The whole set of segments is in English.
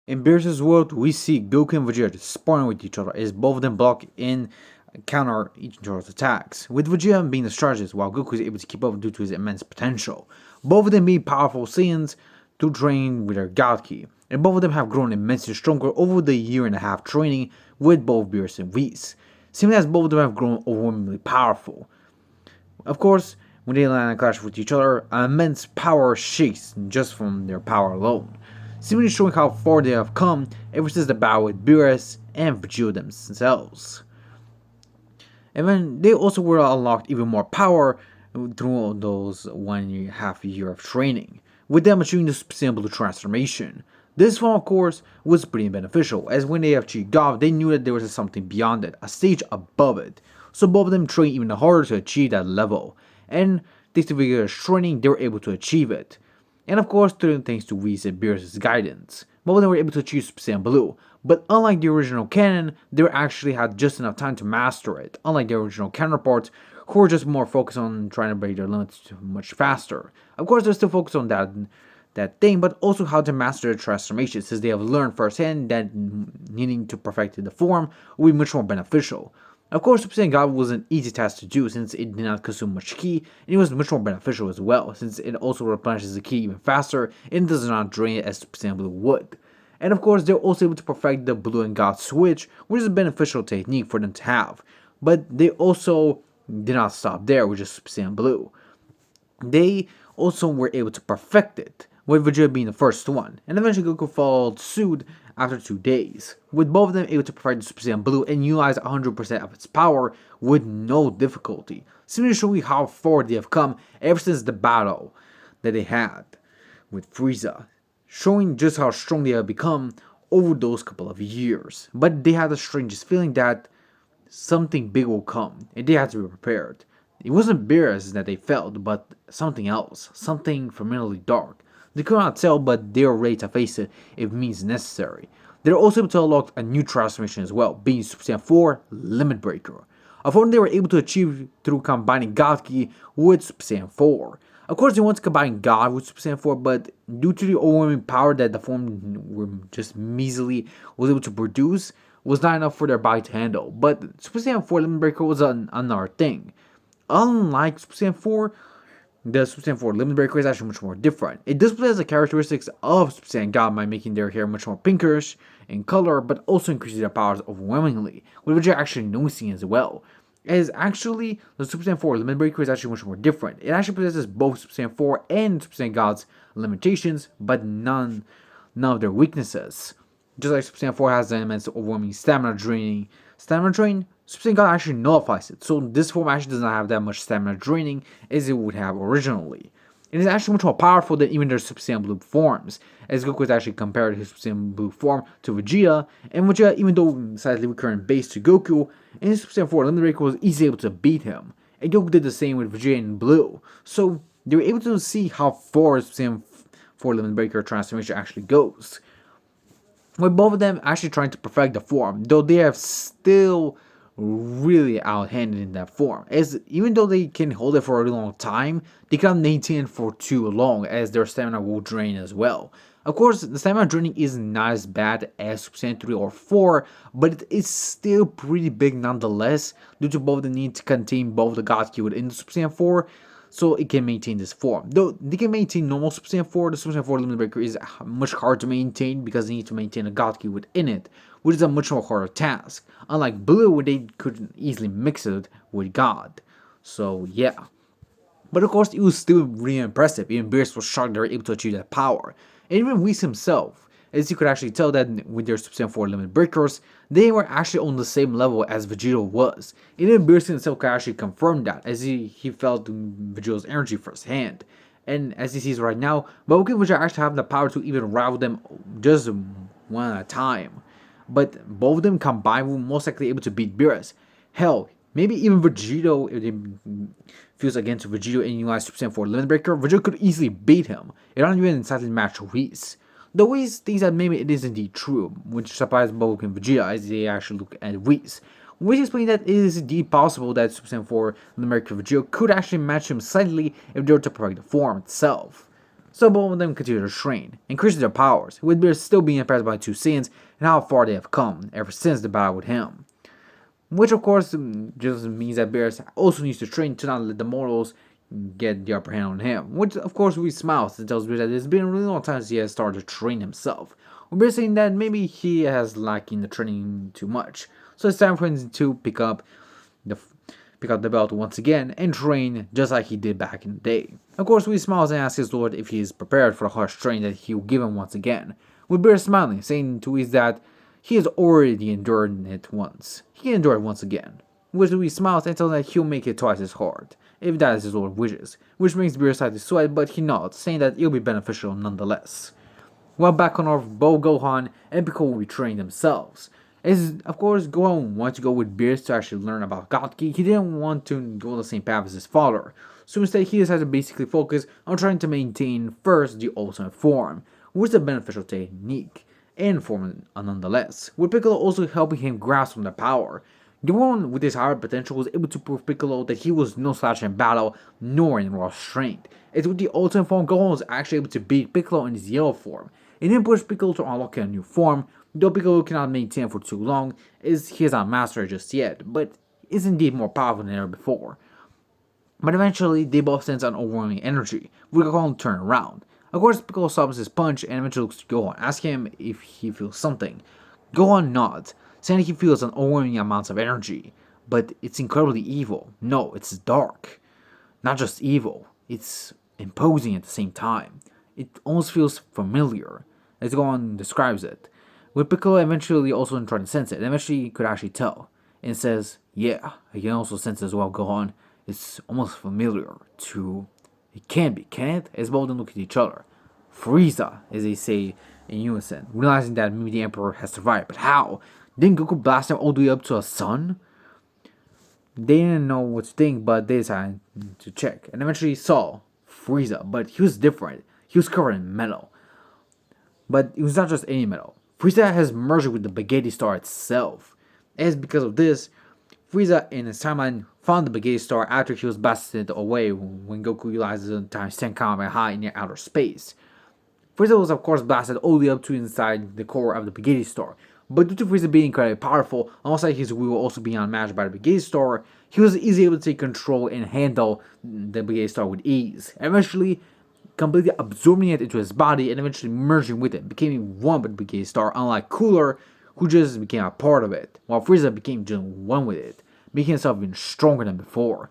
In Beerus' world, we see Goku and Vegeta sparring with each other as both of them block and counter each other's attacks, with Vegeta being the strategist while Goku is able to keep up due to his immense potential. Both of them being powerful Saiyans to train with their God Ki, and both of them have grown immensely stronger over the year and a half training with both Beerus and Whis, seeming as both of them have grown overwhelmingly powerful. Of course, when they land and clash with each other, an immense power shakes just from their power alone, seemingly showing how far they have come ever since the battle with Beerus and Vegeta themselves. And then they also were unlocked even more power through those 1.5 years of training, with them achieving the Super Saiyan Blue transformation. This one, of course, was pretty beneficial, as when they achieved God, they knew that there was something beyond it, a stage above it. So both of them trained even harder to achieve that level, and thanks to vigorous training, they were able to achieve it. And of course, thanks to Whis and Beerus' guidance, both of them were able to achieve Super Saiyan Blue. But unlike the original canon, they actually had just enough time to master it, unlike their original counterparts, who were just more focused on trying to break their limits much faster. Of course, they're still focused on that thing, but also how to master the transformation, since they have learned firsthand that needing to perfect the form will be much more beneficial. Of course, Super Saiyan God was an easy task to do since it did not consume much ki, and it was much more beneficial as well, since it also replenishes the ki even faster and does not drain it as Super Saiyan Blue would. And of course, they're also able to perfect the Blue and God switch, which is a beneficial technique for them to have. But they also did not stop there with just Super Saiyan Blue. They also were able to perfect it, with Vegeta being the first one, and eventually Goku followed suit after 2 days, with both of them able to perfect the Super Saiyan Blue and utilize 100% of its power with no difficulty, simply showing how far they have come ever since the battle that they had with Frieza, showing just how strong they have become over those couple of years. But they had the strangest feeling that something big will come, and they had to be prepared. It wasn't Beerus that they felt, but something else, something familiarly dark. They could not tell, but they were ready to face it if means necessary. They were also able to unlock a new transformation as well, being Super Saiyan 4 Limit Breaker, a form they were able to achieve through combining God Ki with Super Saiyan 4. Of course, they want to combine God with Super Saiyan 4, but due to the overwhelming power that the form were just measly was able to produce, was not enough for their body to handle. But Super Saiyan 4 Limit Breaker was another thing. Unlike Super Saiyan 4, the Super Saiyan 4 Limit Breaker is actually much more different. It displays the characteristics of Super Saiyan God by making their hair much more pinkish in color, but also increasing their powers overwhelmingly, which you're actually noticing as well. As actually, the Super Saiyan 4 Limit Breaker is actually much more different. It actually possesses both Super Saiyan 4 and Super Saiyan God's limitations, but none of their weaknesses. Just like Super Saiyan 4 has an immense overwhelming stamina drain, Super Saiyan God actually nullifies it. So this form actually does not have that much stamina draining as it would have originally. It is actually much more powerful than even their Super Saiyan Blue forms, as Goku is actually compared his Super Saiyan Blue form to Vegeta, and Vegeta, even though slightly weaker in base to Goku, in his Super Saiyan 4 Limit Breaker was easily able to beat him. And Goku did the same with Vegeta in Blue. So they were able to see how far Super Saiyan 4 Limit Breaker transformation actually goes, with both of them actually trying to perfect the form, though they have still really outhanded in that form. As even though they can hold it for a long time, they cannot maintain it for too long, as their stamina will drain as well. Of course, the stamina draining is not as bad as Super Saiyan 3 or 4, but it is still pretty big nonetheless, due to both the need to contain both the God Ki within the Super Saiyan 4, so it can maintain this form. Though they can maintain normal Super Saiyan 4, the Super Saiyan 4 Limit Breaker is much harder to maintain because they need to maintain a God Ki within it, which is a much more harder task. Unlike Blue, where they could easily mix it with God. So yeah. But of course, it was still really impressive. Even Beerus was shocked they were able to achieve that power. And even Whis himself, as you could actually tell that with their Super Saiyan 4 Limit Breakers, they were actually on the same level as Vegeta was. And even Beerus himself could actually confirm that, as he felt Vegeta's energy firsthand. And as he sees right now, Goku and Vegeta actually have the power to even rival them just one at a time. But both of them combined will most likely able to beat Beerus. Hell, maybe even Vegito, if they fuse against Vegito and utilize Super Saiyan 4 Limit Breaker, Vegito could easily beat him. It don't even exactly match Whis. The Whis thinks that maybe it is indeed true, which surprises Goku and Vegeta as they actually look at Whis. Which explains that it is indeed possible that Super Saiyan 4 Limit Breaker Vegito could actually match him slightly if they were to perfect the form itself. So both of them continue to train, increasing their powers, with Beerus still being impressed by the two Saiyans and how far they have come ever since the battle with him. Which of course just means that Beerus also needs to train to not let the mortals get the upper hand on him. Which of course we smiles and tells Beerus that it's been a really long time since he has started to train himself. Beerus saying that maybe he has lacking the training too much. So it's time for him to pick up the belt once again and train just like he did back in the day. Of course, we smiles and asks his lord if he is prepared for the harsh training that he will give him once again. With Beerus smiling, saying to Whis that he has already endured it once. He can endure it once again. Which Whis smiles and tells him that he'll make it twice as hard, if that is his lord wishes, which makes Beerus start to sweat, but he nods, saying that it'll be beneficial nonetheless. While back on Earth, both Gohan and Piccolo will be training themselves. As of course Gohan wanted to go with Beerus to actually learn about God Ki, he didn't want to go the same path as his father. So instead he decided to basically focus on trying to maintain first the ultimate form, which is a beneficial technique and form nonetheless, with Piccolo also helping him grasp on the power. Gohan, with his higher potential, was able to prove Piccolo that he was no slouch in battle, nor in raw strength. As with the ultimate form, Gohan was actually able to beat Piccolo in his yellow form. It then pushed Piccolo to unlock a new form, though Piccolo cannot maintain it for too long, as he is not mastered just yet, but is indeed more powerful than ever before. But eventually, they both sense an overwhelming energy, with Gohan turn around. Of course, Piccolo stops his punch and eventually looks to Gohan, asking him if he feels something. Gohan nods, saying he feels an overwhelming amount of energy, but it's incredibly evil. No, it's dark. Not just evil, it's imposing at the same time. It almost feels familiar, as Gohan describes it. With Piccolo eventually also trying to sense it, and eventually he could actually tell, and says, yeah, I can also sense as well, Gohan. It's almost familiar to... It can't be, can it? As both of them look at each other. Frieza, as they say in unison, realizing that maybe the Emperor has survived. But how? Didn't Goku blast him all the way up to a sun? They didn't know what to think, but they decided to check. And eventually saw Frieza, but he was different. He was covered in metal. But it was not just any metal. Frieza has merged with the Spaghetti Star itself. As because of this, Frieza in his timeline found the Spaghetti Star after he was blasted away when Goku utilizes the times 10 combat high in outer space. Frieza was of course blasted all the way up to inside the core of the Spaghetti Star. But due to Frieza being incredibly powerful, alongside his will also being unmatched by the Spaghetti Star, he was easily able to take control and handle the Spaghetti Star with ease. Eventually, completely absorbing it into his body and eventually merging with it, becoming one with the Spaghetti Star, unlike Cooler, who just became a part of it, while Frieza became just one with it, making himself even stronger than before.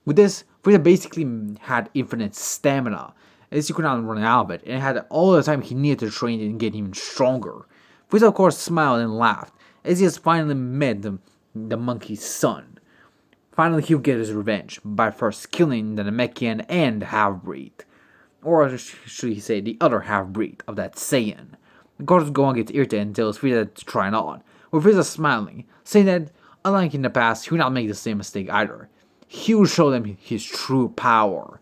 With this, Frieza basically had infinite stamina, as he could not run out of it, and had all the time he needed to train and get even stronger. Frieza of course smiled and laughed, as he has finally met the monkey's son. Finally he'll get his revenge, by first killing the Namekian and half-breed. Or should he say, the other half-breed of that Saiyan. Of course, Gohan gets irritated and tells Frieza to try it on, with Frieza smiling, saying that, unlike in the past, he will not make the same mistake either. He will show them his true power,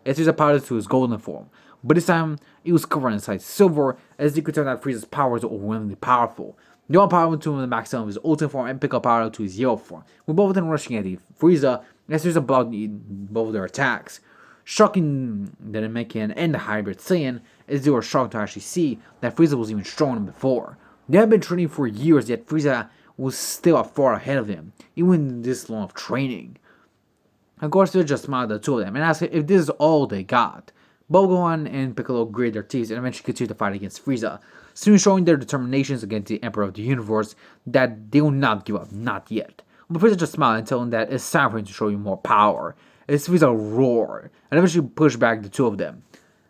as Frieza powers to his golden form, but this time, it was covered inside silver, as you could tell that Frieza's power is overwhelmingly powerful. The all power to the maximum of his ultimate form and pick up power to his yellow form, with both of them rushing at Frieza, as Frieza blocked both of their attacks, shocking the Namekian and the Hybrid Saiyan, as they were shocked to actually see that Frieza was even stronger than before. They had been training for years, yet Frieza was still far ahead of them, even in this long of training. Of course, they just smiled at the two of them and asked if this is all they got. Both Gohan and Piccolo gritted their teeth and eventually continued to fight against Frieza, soon showing their determinations against the Emperor of the Universe that they will not give up, not yet. But Frieza just smiled and told him that it's time for him to show you more power, as Frieza roared and eventually pushed back the two of them.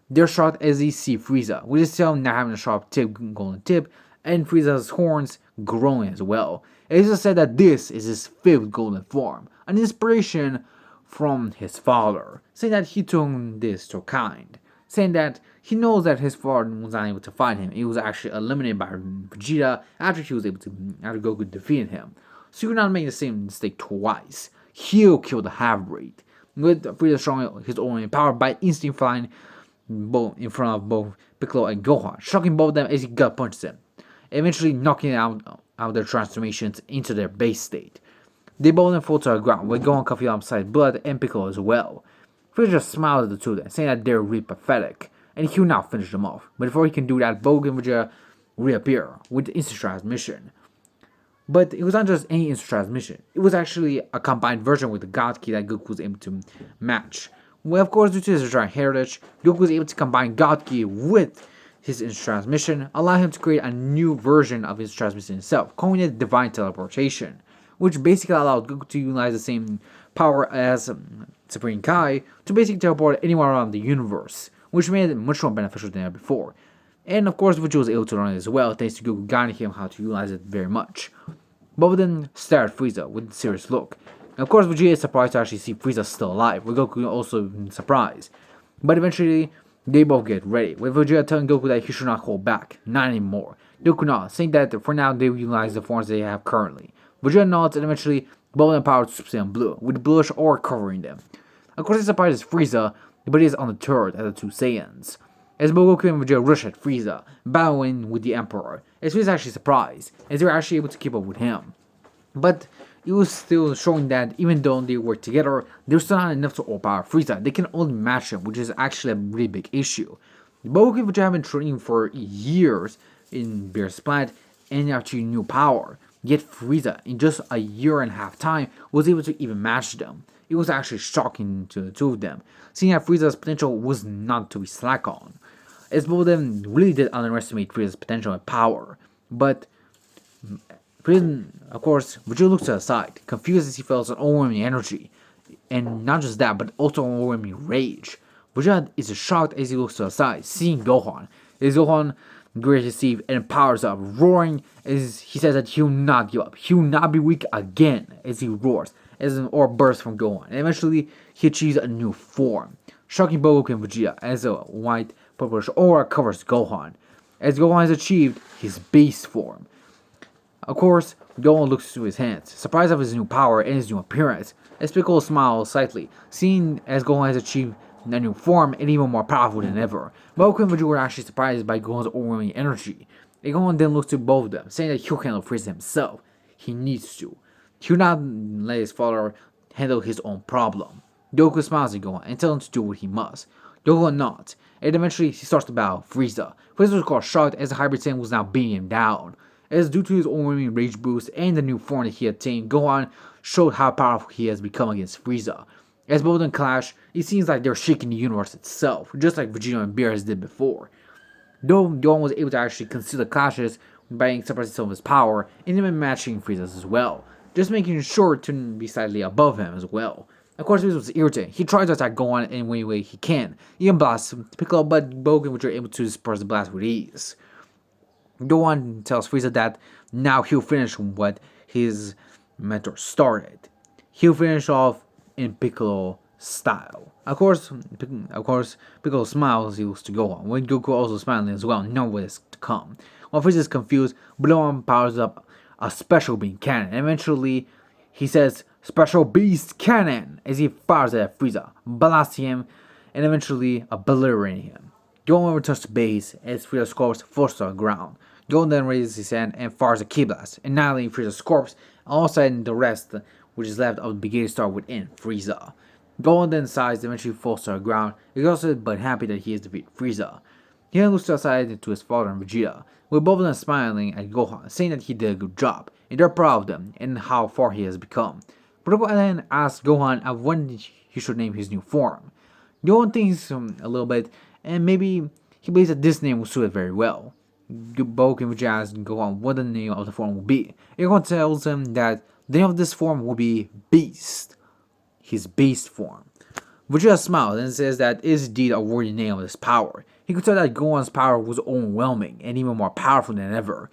They're shocked as they see Frieza, with his tail now having a sharp tip, golden tip, and Frieza's horns growing as well. It is said that this is his fifth golden form, an inspiration from his father, saying that he took this to kind, saying that he knows that his father was not able to fight him. He was actually eliminated by Vegeta after Goku defeated him. So he could not make the same mistake twice. He'll kill the half-breed, with Frieza showing his own power by instinct flying in front of both Piccolo and Gohan, shocking both of them as he gut punches them, eventually knocking out their transformations into their base state. They both then fall to the ground, with Gohan coughing upside blood and Piccolo as well. Frieza just smiled at the two of them, saying that they're really pathetic, and he will now finish them off. But before he can do that, Goku and Vegeta reappear with the instant transmission. But it was not just any instant transmission. It was actually a combined version with the God Key that Goku was able to match. Well, of course, due to his giant heritage, Goku was able to combine God Key with his instant transmission, allowing him to create a new version of his transmission itself, calling it Divine Teleportation, which basically allowed Goku to utilize the same power as Supreme Kai to basically teleport anywhere around the universe, which made it much more beneficial than ever before. And of course, Vegeta was able to learn it as well, thanks to Goku guiding him how to utilize it very much. Both then stared at Frieza with a serious look. And of course, Vegeta is surprised to actually see Frieza still alive, with Goku also surprised. But eventually, they both get ready, with Vegeta telling Goku that he should not hold back, not anymore. Goku nods, saying that for now they will utilize the forms they have currently. Vegeta nods, and eventually, both of them power to Super Saiyan Blue, with the bluish aura covering them. Of course, he surprises Frieza, but he is undeterred at the two Saiyans. As Goku and Vegeta rush at Frieza, battling with the Emperor, as Frieza is actually surprised, as they were actually able to keep up with him. But it was still showing that even though they work together, they were still not enough to overpower Frieza. They can only match him, which is actually a really big issue. Goku and Vegeta have been training for years in Beer's Planet and actually new power. Yet Frieza, in just a year and a half time, was able to even match them. It was actually shocking to the two of them, seeing that Frieza's potential was not to be slack on. As both of them really did underestimate Frieza's potential and power. But, of course, Vegeta looks to the side, confused as he feels an overwhelming energy. And not just that, but also an overwhelming rage. Vegeta is shocked as he looks to the side, seeing Gohan. As Gohan grabs his teeth and powers up, roaring as he says that he will not give up. He will not be weak again, as he roars, as an orb bursts from Gohan. And eventually, he achieves a new form, shocking Goku and Vegeta as a white purplish aura covers Gohan, as Gohan has achieved his base form. Of course, Gohan looks to his hands, surprised of his new power and his new appearance, as Piccolo smiles slightly, seeing as Gohan has achieved a new form and even more powerful than ever. Goku and Vegeta were actually surprised by Gohan's overwhelming energy. And Gohan then looks to both of them, saying that he'll handle Frieza himself. He needs to. He will not let his father handle his own problem. Goku smiles at Gohan and tells him to do what he must. Gohan nods, and eventually he starts to battle Frieza. Frieza was caught shocked as the Hybrid Saiyan was now beating him down. As due to his overwhelming rage boost and the new form that he attained, Gohan showed how powerful he has become against Frieza. As both of them clash, it seems like they're shaking the universe itself, just like Vegeta and Beerus did before. Though Gohan was able to actually conceal the clashes by suppressing some of his power, and even matching Frieza's as well, just making sure to be slightly above him as well. Of course, this was irritating. He tries to attack Gohan in any way he can, even blasts Piccolo, but Goku and Vegeta are able to disperse the blast with ease. Gohan tells Frieza that now he'll finish what his mentor started. He'll finish off in Piccolo style. Of course, Piccolo smiles as he looks to Gohan, with Goku also smiling as well, knowing what is to come. While Frieza is confused, Gohan powers up a special beam cannon, and eventually he says, "Special Beast Cannon!" as he fires it at Frieza, blasting him, and eventually obliterating him. Gohan returns to base as Frieza's corpse falls to the ground. Gohan then raises his hand and fires a Ki blast, annihilating Frieza's corpse, alongside the rest which is left of the beginning star within Frieza. Gohan then sighs and eventually falls to the ground, exhausted but happy that he has defeated Frieza. He then looks outside to his father and Vegeta, with both of them smiling at Gohan, saying that he did a good job, and they're proud of him and how far he has become. But Gohan then asks Gohan of when he should name his new form. Gohan thinks a little bit, and maybe he believes that this name will suit it very well. Goku and Vegeta ask Gohan what the name of the form will be. Gohan tells him that the name of this form will be Beast, his beast form. Vegeta smiles and says that it is indeed a worthy name of this power. He could tell that Gohan's power was overwhelming and even more powerful than ever.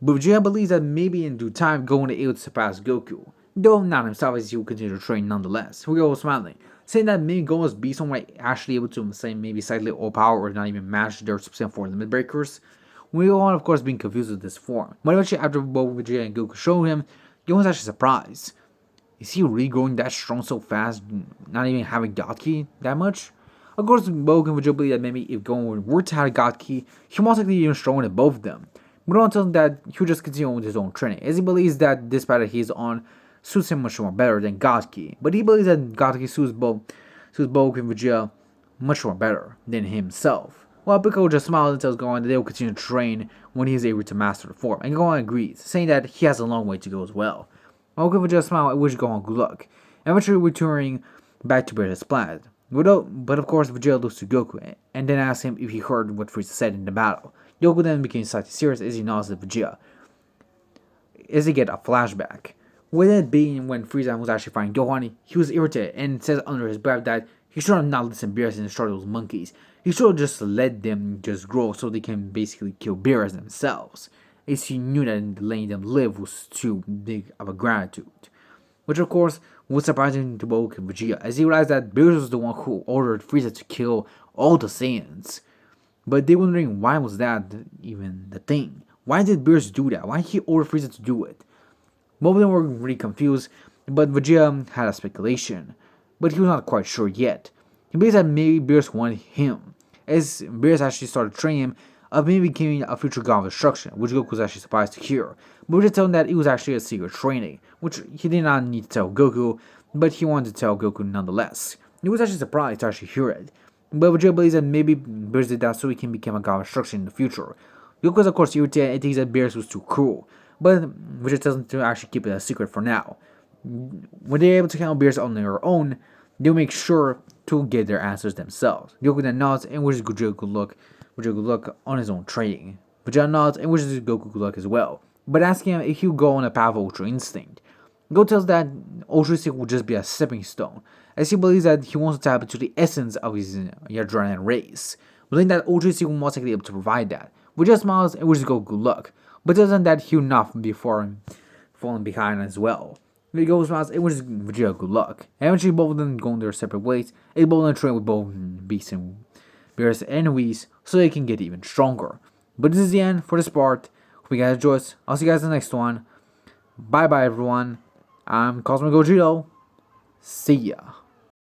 But Vegeta believes that maybe in due time Gohan is able to surpass Goku, though not himself, as he will continue to train nonetheless. Goku smiling, saying that maybe Gohan's beast form might actually able to say maybe slightly overpower or not even match their Super Saiyan 4 limit breakers. Gohan, of course, being confused with this form. But eventually, after both Vegeta and Goku show him, Gohan's actually surprised. Is he really growing that strong so fast, not even having God Ki that much? Of course, Goku and Vegeta believe that maybe if Gohan were to have God Ki, he most likely even stronger than both of them. But Gohan tells him that he'll just continue with his own training, as he believes that this path he's on suits him much more better than God Ki. But he believes that God Ki suits both Goku and Vegeta much more better than himself. Well, Piccolo just smiles and tells Gohan that they will continue to train when he is able to master the form, and Gohan agrees, saying that he has a long way to go as well. While Goku just smiles and wishes Gohan good luck, eventually returning back to Vegeta's planet. But of course, Vegeta looks to Goku and then asks him if he heard what Frieza said in the battle. Goku then becomes slightly serious as he nods at Vegeta, as they get a flashback. With it being when Frieza was actually fighting Gohan, he was irritated and says under his breath that he should have not listened to Beerus and destroyed those monkeys. He should have just let them just grow so they can basically kill Beerus themselves, as he knew that letting them live was too big of a gratitude. Which of course was surprising to both Vegeta, as he realized that Beerus was the one who ordered Frieza to kill all the Saiyans. But they were wondering why was that even the thing? Why did Beerus do that? Why did he order Frieza to do it? Both of them were really confused, but Vegeta had a speculation, but he was not quite sure yet. He believes that maybe Beerus wanted him, as Beerus actually started training him of maybe becoming a future god of destruction, which Goku was actually surprised to hear. But Vegeta told him that it was actually a secret training, which he did not need to tell Goku, but he wanted to tell Goku nonetheless. He was actually surprised to actually hear it. But Vegeta believes that maybe Beerus did that so he can become a god of destruction in the future. Goku was of course irritated and thinks that Beerus was too cruel, but Vegeta tells him to actually keep it a secret for now. When they're able to handle Beerus on their own, they'll make sure to get their answers themselves. Goku then nods and wishes Vegeta good luck on his own training. Vegeta nods and wishes Goku good luck as well, but asking him if he'll go on a path of Ultra Instinct. Goku tells that Ultra Instinct will just be a stepping stone, as he believes that he wants to tap into the essence of his Yadran race, believing that Ultra Instinct will most likely be able to provide that. Vegeta smiles and wishes Goku good luck, but tells him that he'll not be falling behind as well. Goku smiles and wishes Vegeta good luck. And eventually both of them go their separate ways, and both of them train with both Beast and Beerus and Whis so they can get even stronger. But this is the end for this part. Hope you guys enjoyed. I'll see you guys in the next one. Bye bye everyone. I'm Cosmic Gogito. See ya.